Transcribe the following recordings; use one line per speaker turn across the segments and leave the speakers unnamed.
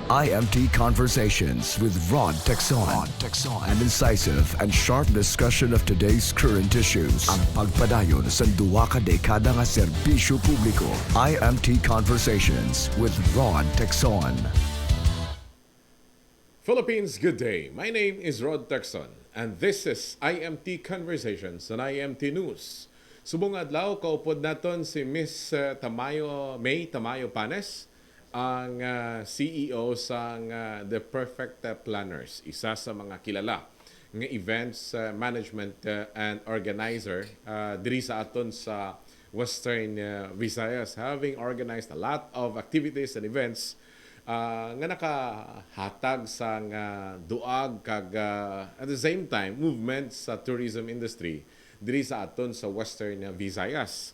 IMT Conversations with Rod Texon. An incisive and sharp discussion of today's current issues. Ang pagpadayon sa duwa ka dekada nga serbisyo publiko. IMT Conversations with Rod Texon.
Philippines, good day. My name is Rod Texon and this is IMT Conversations on IMT News. Subong adlaw kaupod naton si Miss May Tamayo Panes, ang CEO sang The Perfect Planners, isa sa mga kilala ng events management and organizer diri sa aton sa Western Visayas, having organized a lot of activities and events nga nakahatag sang duag kag at the same time movement sa tourism industry diri sa aton sa Western Visayas.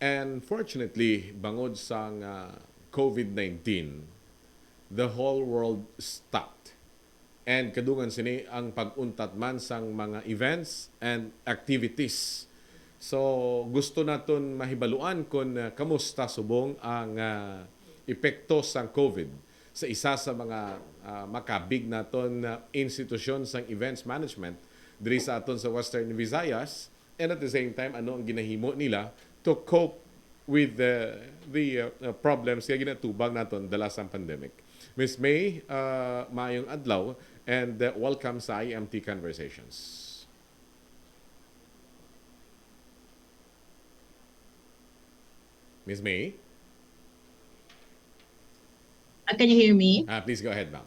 And fortunately, bangod sang COVID-19, the whole world stopped. And kadungan sini ang pag-untat man sang mga events and activities. So gusto naton mahibaluan kung kamusta subong ang epekto sang COVID sa isa sa mga makabig naton institusyon sang events management diri sa aton sa Western Visayas, and at the same time ano ang ginahimo nila to cope with the problems nga ginatubag naton dala sa pandemic. Miss May, maayong adlaw and welcome sa IMT Conversations. Miss May?
Can you hear me?
Please go ahead, ma'am.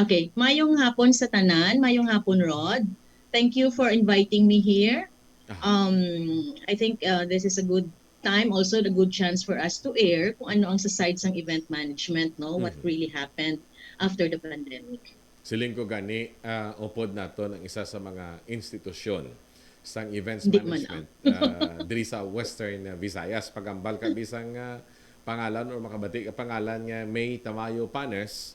Okay. Mayong hapon sa tanan. Mayong hapon, Rod. Thank you for inviting me here. I think this is a good time, also a good chance for us to air kung ano ang sa side sang event management, no? What really happened after the pandemic.
Siling ko gani, upod naton ang isa sa mga institusyon sang events
Hindi
management diri sa Western Visayas. Pagambal ka bisang pangalan o makabati ka pangalan nga May Tamayo Panes,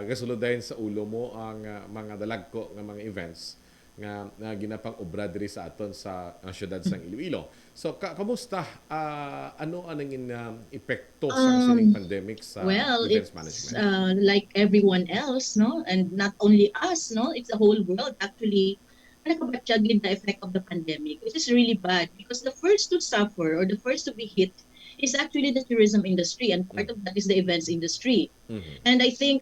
gasulod din sa ulo mo ang mga dalagko nga mga events nga ginapang obra diri sa aton sa syudad sang Iloilo. So kamusta ano anang epekto sa sining pandemic sa events management?
Like everyone else, no, and not only us, no, it's the whole world actually. Nakabatsyagin the effect of the pandemic, which is really bad because the first to suffer or the first to be hit is actually the tourism industry, and part of that is the events industry. And I think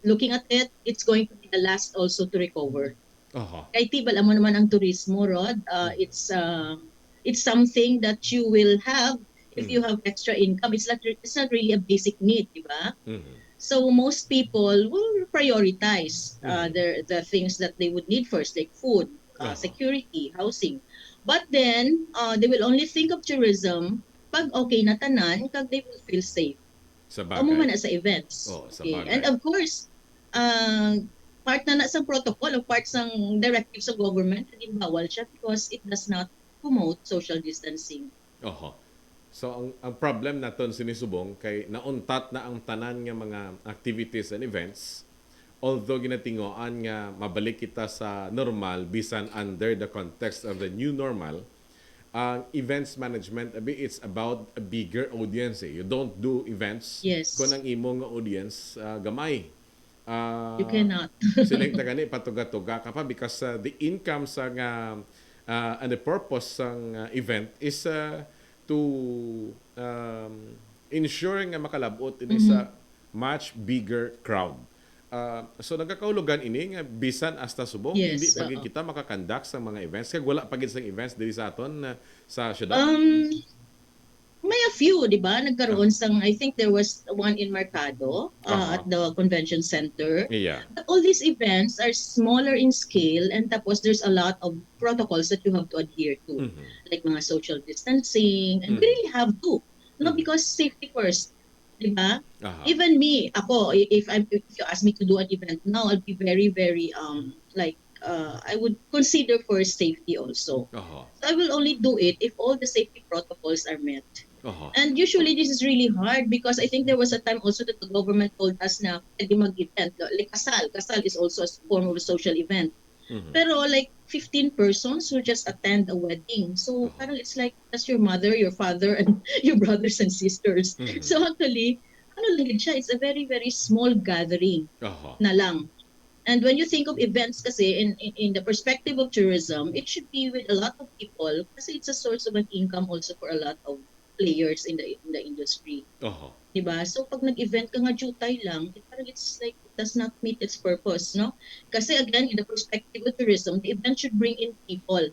looking at it, it's going to be the last also to recover. Kaya tibal mo naman ang turismo, Rod. It's something that you will have if you have extra income. It's not really a basic need, di ba? So most people will prioritize the things that they would need first, like food, security, housing. But then they will only think of tourism pag okay na tanan, kag they will feel safe. Amo man na sa events. And of course, part na sa protocol o part sang directives of government, hindi bawal siya because it does not promote social distancing.
So ang problem naton sinisubong kay nauntat na ang tanan nga mga activities and events, although ginatingoan nga mabalik kita sa normal bisan under the context of the new normal. Ang events management, it's about a bigger audience. You don't do events kung ang imong audience gamay.
You cannot.
Siling tagani patuga-tuga ka pa because the income sa and the purpose ng event is to ensure nga makalabot ini sa much bigger crowd. So nagkakaulugan ini nga bisan hasta subong hindi pagid kita makakandak sa mga events kag wala pagid sang events diri sa aton sa syudad.
May a few, di ba? Nagkaroon sang, I think there was one in Mercado at the convention center. But all these events are smaller in scale, and tapos there's a lot of protocols that you have to adhere to. Like mga social distancing, and we really have to. No, because safety first. Di ba? Even me, ako, if you ask me to do an event now, I'll be very, very, I would consider for safety also. So I will only do it if all the safety protocols are met. And usually this is really hard because I think there was a time also that the government told us na pwede mag-event. Like kasal. Kasal is also a form of a social event. Pero like 15 persons who just attend a wedding. So parang it's like that's your mother, your father, and your brothers and sisters. So actually, ano lang din siya, it's a very, very small gathering
Aha.
na lang. And when you think of events kasi in the perspective of tourism, it should be with a lot of people kasi it's a source of an income also for a lot of players in the industry.
Aha.
Diba? So pag nag-event ka nga jutay lang, parang it's like it does not meet its purpose, no? Kasi again, in the perspective of tourism, the event should bring in people.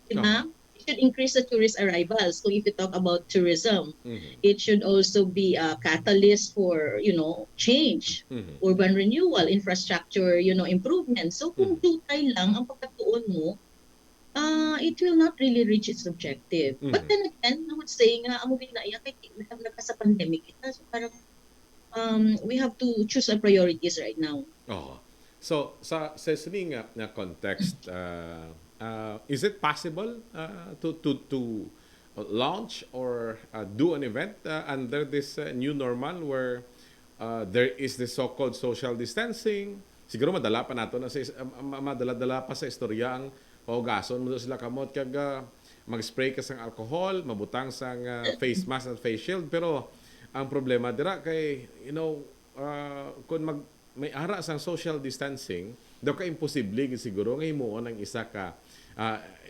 Diba? It should increase the tourist arrivals. So if you talk about tourism,
Mhm.
it should also be a catalyst for, change,
Mhm.
urban renewal, infrastructure, improvement. So kung jutay lang ang pagkatuon mo, it will not really reach its objective. But
Mhm.
then again, I would say nga, amo binaya kay nagka sa pandemic ita. So parang we have to choose our priorities right now.
Oo. So, sa sining na context, is it possible to launch or do an event under this new normal where there is this so-called social distancing? Siguro madala pa nato na sa madala-dala pa sa istorya ang paugason mo sila kamot kag mag-spray ka sang alcohol, mabutang sang face mask at face shield, pero ang problema dira kay kung may ara sang social distancing, daw ka imposible gid siguro nga himuon ang isa ka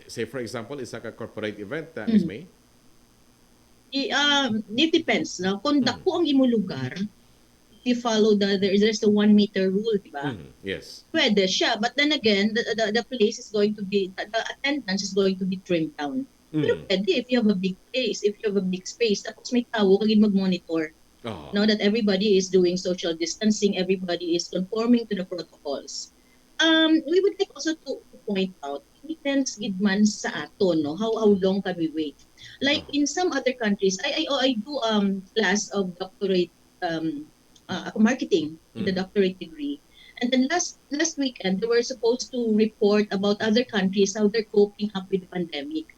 say for example isa ka corporate event, Ms. May.
It depends. No? Kung dako ang imo lugar, if you follow there's the 1 meter rule, di ba?
Yes.
Pwede siya. But then again, the place is going to be, the attendance is going to be trimmed down. Pero pwede if you have a big place, if you have a big space, tapos may tao, kagid mag-monitor. Know that everybody is doing social distancing, everybody is conforming to the protocols. We would like also to point out, depends gid man sa aton, no? How long can we wait? Like in some other countries, I do class of doctorate marketing in the doctorate degree. And then last weekend, they were supposed to report about other countries, how they're coping up with the pandemic.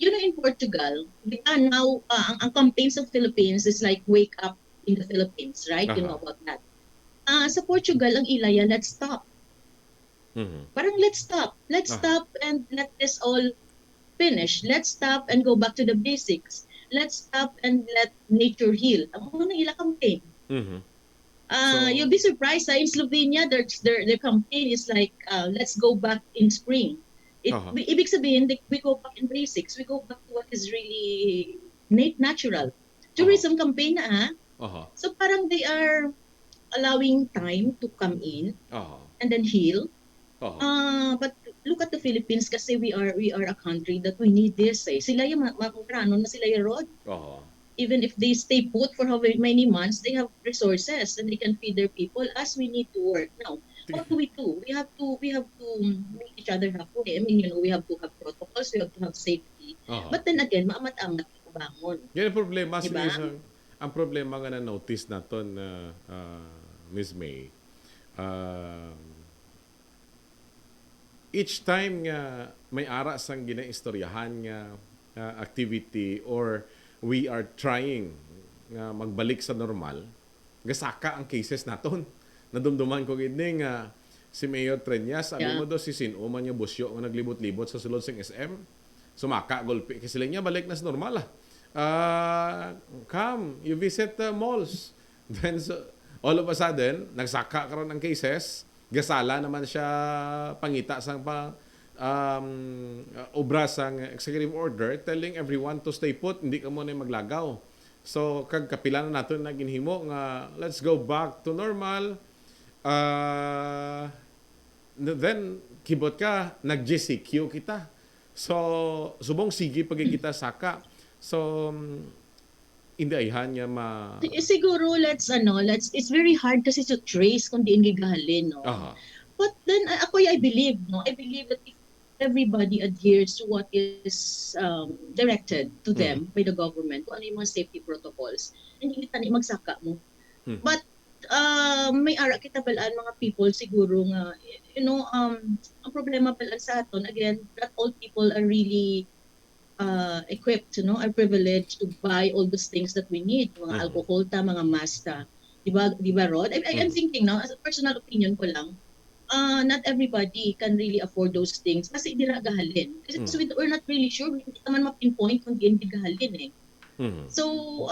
In Portugal, now ang campaigns of Philippines is like wake up in the Philippines, right? You know about that. Sa Portugal, ang ilaya, let's stop. Parang let's stop. Let's stop and let this all finish. Let's stop and go back to the basics. Let's stop and let nature heal. Ang mga ila campaign. You'll be surprised. In Slovenia, their campaign is like, let's go back in spring. Ibig sabihin, we go back in basics. We go back to what is really natural. Tourism campaign na So parang they are allowing time to come in and then heal. But look at the Philippines kasi we are a country that we need this. Sila yung makurano na sila yung road. Even if they stay put for how many months, they have resources and they can feed their people as we need to work. Now, what do? We have to make each other happy. I mean, we have to have protocols, we have to have safety. But then again, maamat-amat bangon.
Yan ang problema.
Diba?
Ang problema nga na-notice naton na Ms. May, each time nga may ara sang ginaistoryahan nga activity or we are trying nga magbalik sa normal, gasaka ang cases naton. Nadumduman ko gini nga si Mayor Treñas, sabi mo do si Sinuman niya busyo nga naglibot-libot sa sulod sing SM. Sumaka gulpi kasi sila niya balik na sa normal come, you visit the malls. Then all of a sudden, nagsaka karon ng cases, gasala naman siya pangita sang obra sang executive order telling everyone to stay put, hindi ka muna maglagaw. So kag kapila na nato na ginhimo nga let's go back to normal. Then kibot ka nag-GCQ kita. So subong sige pag kita saka. So hindi ayhan niya
siguro it's very hard kasi to trace kung diin gigahalin, no. But then I believe that if everybody adheres to what is directed to them by the government, kung ano yung mga safety protocols, hindi tani magsaka mo. But may ara kita balaan mga people siguro nga ang problema balaan sa aton, again, not all people are really equipped, are privileged to buy all those things that we need, mga alcohol mga masta. Diba, Rod? I'm thinking now, as a personal opinion ko lang, not everybody can really afford those things kasi hindi na gahalin. Kasi we're not really sure, hindi naman ma-pinpoint kung hindi gahalin . So,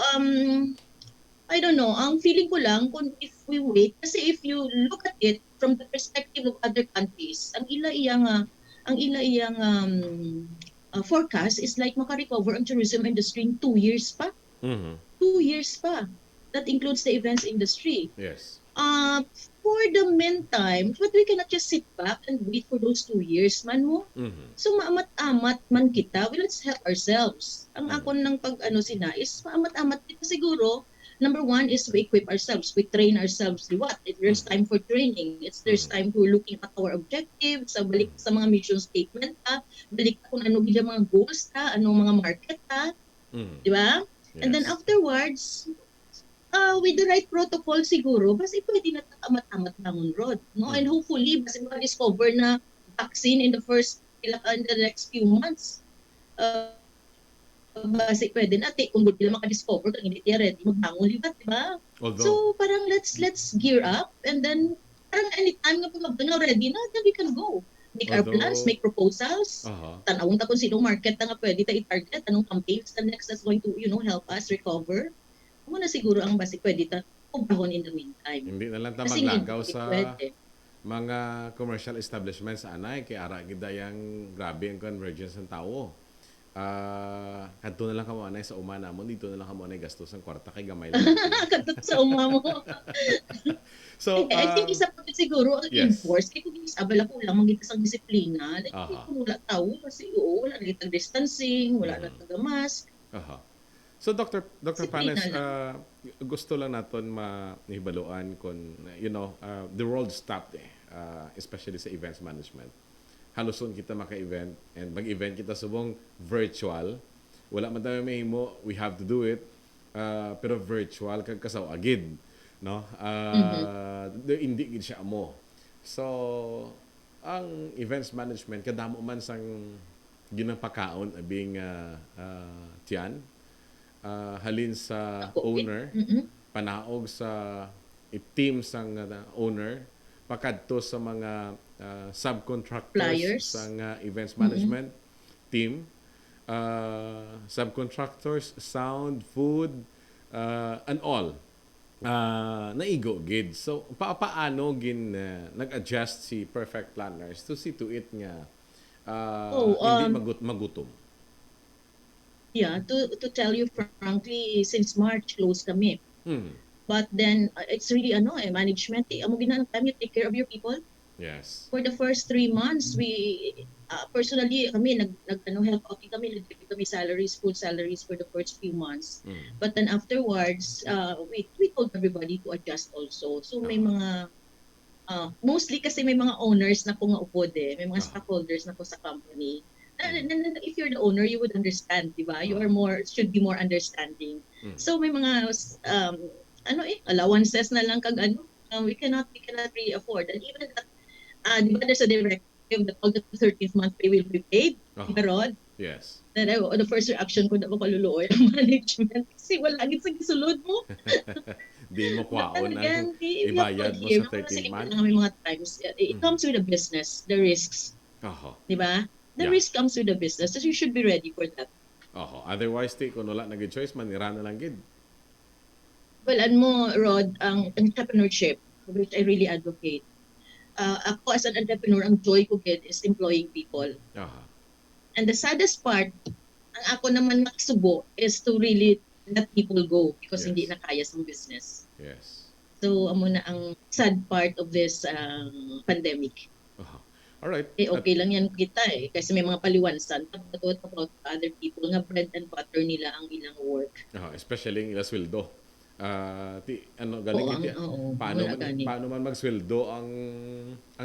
I don't know, ang feeling ko lang kung if we wait, kasi if you look at it from the perspective of other countries, ang ila iyang forecast is like makarecover ang tourism industry in 2 years pa.
Mhm.
2 years pa. That includes the events industry.
Yes.
Uh, for the meantime, but we cannot just sit back and wait for those 2 years man mo.
Mhm.
So maamat-amat man kita, well, let's help ourselves. Ang
Mhm.
ako ng pag-ano sinais, maamat-amat kita siguro. Number one is we equip ourselves, we train ourselves. What? If there's
Mhm.
time for training, there's
Mhm.
time for looking at our objectives, sa balik
Mhm.
sa mga mission statement ta, balik kung ano gila mga goals ta, anong mga market ta,
Mhm.
di ba? And then
Yes.
afterwards, with the right protocol siguro, basta pwede na amat-amat langon rod, no? And
Mhm.
hopefully, basta ma-discover na vaccine in the next few months. Uh, basta pwede na, kung hindi maka-discover, kung hindi tiya ready, magbangon libat, di ba?
Although,
So, parang let's gear up, and then, parang anytime nga pag ready na, then we can go. Make our plans,
although,
make proposals,
aha.
tanawin ta kung sinong market na nga pwede ta i-target, anong campaigns the next that's going to, help us recover. Ako na siguro ang basic pwede ta pubrahon in the meantime.
Hindi na lang ta
Kasi nga
maglagaw
hindi
sa
pwede.
mga commercial establishments anay kay ara gid yang grabe ang convergence ng tao. Kadto na lang kamo anay sa uma namon, dito na lang kamo anay gastos ang kwarta kay gamay lang ang tiyan.
Kadto sa uma mo.
So,
Hindi, I think isa pa din siguro ang
yes.
enforce. Kaya kung isabala ko lang, magitas ang disiplina. Like,
Aha.
kung wala tao, kasi wala na kitang distancing, wala na
Mhm.
taga-mask.
Aha. So Dr.
Disiplina
Panes,
lang.
gusto lang naton mahibaluan kung the world stopped especially sa events management. Haluson kita maka-event and mag-event kita subong virtual. Wala man tayo mahimo, we have to do it. Pero virtual kag kasaw agid, no?
Mhm.
Hindi gid siya amo. So ang events management kadamo man sang ginapakaon abing tiyan halin sa
Ako,
owner,
mm
panaog sa team sang owner, pakadto sa mga subcontractors
Flyers.
sa events
Mm-mm.
management team, subcontractors, sound, food, and all. Naigo gid. So paano gin nag-adjust si Perfect Planners to see to it nga
Oh,
hindi magutom.
yeah, to tell you frankly, since March, close kami.
Hmm.
But then, it's really, management. Amo ginang time, you take care of your people.
Yes.
For the first 3 months, personally, kami, help out kami, nag-give kami salaries, full salaries for the first few months.
Hmm.
But then afterwards, we told everybody to adjust also. So may
Aha.
mga, mostly kasi may mga owners na po nga upod may mga
Aha.
stockholders na po sa company.
Hmm.
If you're the owner, you would understand, di ba? You
Aha.
are should be more understanding.
Hmm.
So may mga, allowances na lang kag we cannot really afford. And even that, di ba there's a directive that all the 13th month pay will be paid, di
Aha.
ba, Rod?
Yes.
Then the first reaction ko na ako kaluluoy ang management kasi wala gid sa gisulod mo.
Di mo
But then
kwaon ang
again, we have to
ibayad mo
adhere.
sa
Mga
13th
sige
month.
lang may mga times. It
Mhm.
comes with the business, the risks.
Aha.
Di ba? The
Yeah.
risk comes with the business. So you should be ready for that.
Aha. Otherwise, kung wala na gid choice, manira na lang gid.
Well, mo, Rod, ang entrepreneurship, which I really advocate. Ako as an entrepreneur, ang joy ko gid is employing people.
Aha.
And the saddest part, ang ako naman makisubo is to really let people go because
Yes.
hindi na kaya sa business.
Yes.
So, amo na ang sad part of this pandemic.
Aha. All right.
Okay lang yan kita kasi may mga paliwansan about other people nga bread and butter nila ang ilang work.
Especially ang ila sweldo. Galing iti
Wala gani.
paano man magsweldo ang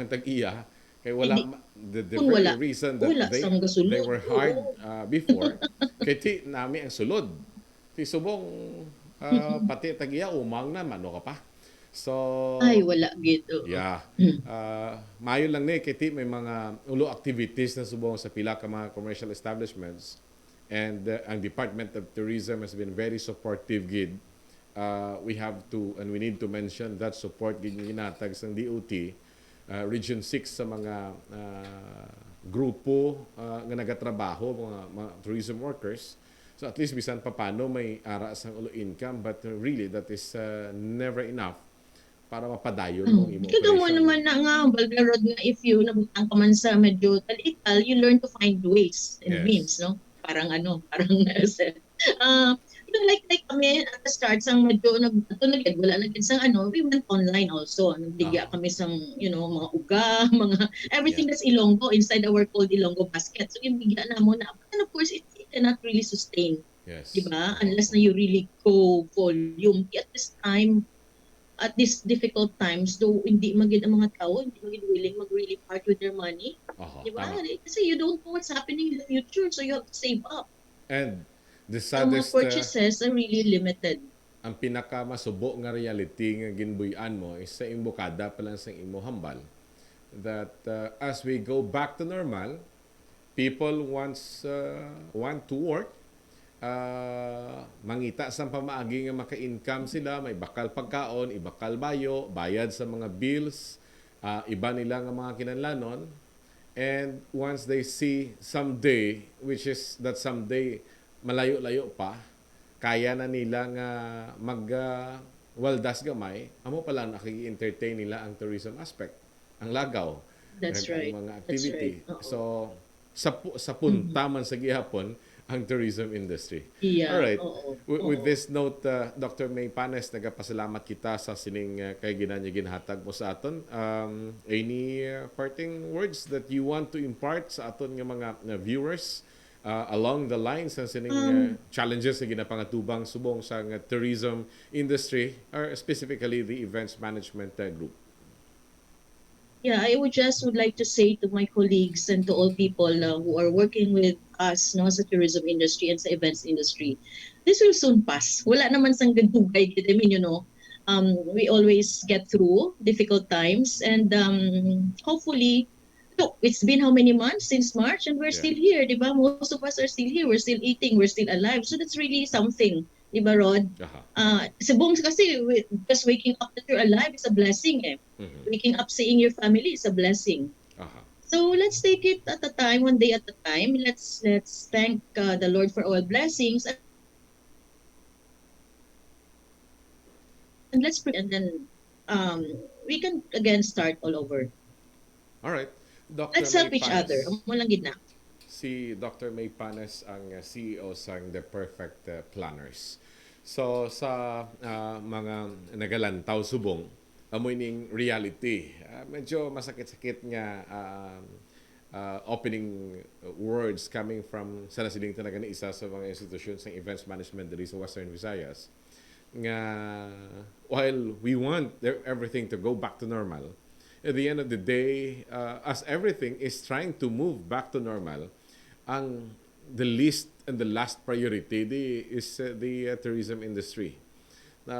tag-iya kay wala
Hindi.
the
Kung
very
wala,
reason that
wala sang gasulod.
they were hard
Oo.
before kay ti nami ang sulod ti subong pati tag-iya umang na mano ka pa. So
Ay, wala gid. Oo.
yeah.
Mm.
Mayo lang ni kay ti may mga ulo activities na subong sa pila ka mga commercial establishments and ang Department of Tourism has been very supportive gid. We have to and we need to mention that support ginatag sa DOT Region 6 sa mga grupo nga nagatrabaho mga tourism workers So at least bisan pa paano may ara sang ulo income, but really that is never enough para mapadayon mong imo
Ikaw mo
operation.
naman na nga, Balgarod, nga if you nabutang ka man sa medyo talital, you learn to find ways and
Yes.
means, no? Parang parang uh, like kami at the start sang medyo wala na gid sang we went online also. Nagdigya
Ah,
kami sang, mga uga, mga
yeah.
everything that's Ilonggo inside our cold Ilonggo basket. So yung bigya na mo na, and of course it cannot really sustain, di
Yes.
ba? Unless na you really go volume. At this time, at these difficult times, though hindi magid ang mga tao, hindi magid willing mag-really part with their money.
Aha,
Di ba?
tama.
Kasi you don't know what's happening in the future, so you have to save up.
And the
So mga
saddest,
purchases are really limited.
ang pinaka masubo nga reality nga ginbuyan mo is sa imbokada pa lang sa imo hambal that as we go back to normal, people want to work, mangita sa pamaagi nga maka-income sila, may bakal pagkaon, ibakal bayo, bayad sa mga bills, iba nila nga mga kinanlanon. And once they see someday, which is that someday malayo-layo pa, kaya na nila nga waldas gamay, amo pala nakiki-entertain nila ang tourism aspect, ang lagaw,
That's
ang
right.
mga
That's
activity.
right. Oo.
So, sa punta man sa gihapon ang tourism industry. All
Yeah,
right.
oo.
With
Oo.
this note, Dr. May Panes, nagapasalamat kita sa sining kay ginanya ginhatag mo sa aton. Any parting words that you want to impart sa aton nga mga viewers along the lines sa sining challenges na ginapangatubang subong sa tourism industry or specifically the events management group?
Yeah, I would like to say to my colleagues and to all people who are working with us, no, sa tourism industry and sa events industry, this will soon pass. Wala naman sang gadugay. I mean, we always get through difficult times, and hopefully, look, it's been how many months since March, and we're
Yeah.
still here, di ba? Most of us are still here. We're still eating. We're still alive. So that's really something, di ba, Rod?
Aha.
Subong kasi just waking up that you're alive is a blessing, eh.
Mhm.
Waking up seeing your family is a blessing.
Aha.
So let's take it at a time, one day at a time. Let's thank the Lord for all blessings, and let's pray, and then um, we can again start all over.
All right. Dr.
Let's
May
help each other.
Panes.
Amo lang gid na.
Si Dr. May Panes ang CEO sang The Perfect Planners. So sa mga nagalantaw subong, amoy ning reality. Medyo masakit-sakit nga opening words coming from sa nasiling talaga ni isa sa mga institutions ng events management diri sa Western Visayas nga while we want everything to go back to normal, at the end of the day, as everything is trying to move back to normal, ang the least and the last priority is the tourism industry na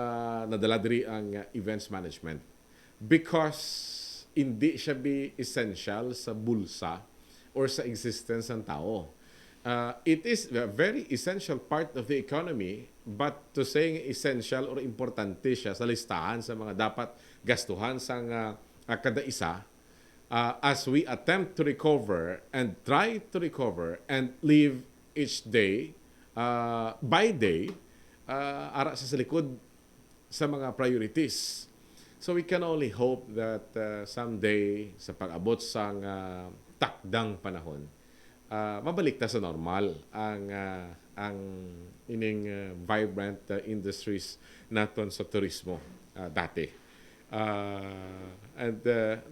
nadala diri ang events management because hindi siya be essential sa bulsa or sa existence ng tao. It is a very essential part of the economy, but to saying essential or importante siya sa listahan sa mga dapat gastuhan sa kada isa, as we attempt to recover and try to recover and live each day by day, ara sa likod sa mga priorities. So we can only hope that someday sa pag-abot sa takdang panahon, mabalik ta sa normal ang ining vibrant industries naton sa turismo dati. And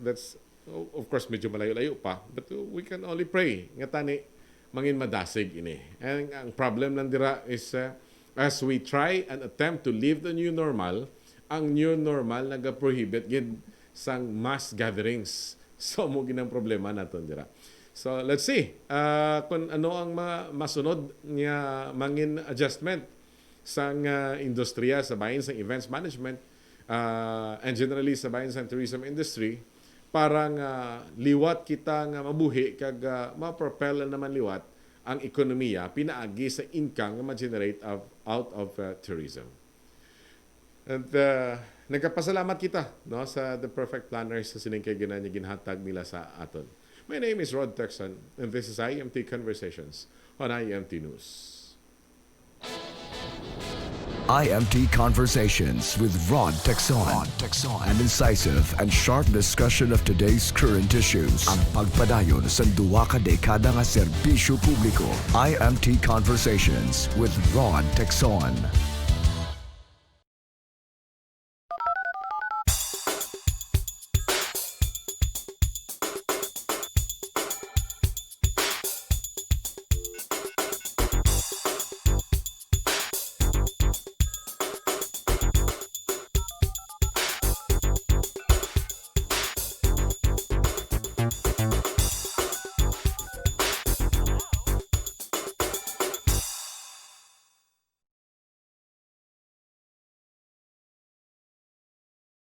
that's of course medyo malayo-layo pa, but we can only pray nga tani mangin madasig ini. And ang problem lang dira is as we try and attempt to live the new normal, ang new normal naga-prohibit gid sang mass gatherings. So mo ginang problema naton dira. So let's see kung ano ang masunod nga mangin adjustment sang industriya sa bahin sa events management and generally sa bahin sa tourism industry para nga liwat kita nga mabuhi kag ma-propel naman liwat ang ekonomiya pinaagi sa income nga ma-generate out of tourism. And nagkapasalamat kita no sa The Perfect Planners sa sining kay ginanya ginhatag nila sa aton. My name is Rod Texon and this is IMT Conversations on IMT News.
IMT Conversations with Rod Texon. An incisive and sharp discussion of today's current issues. Ang pagpadayon sa duwa ka dekada nga serbisyo publiko. IMT Conversations with Rod Texon.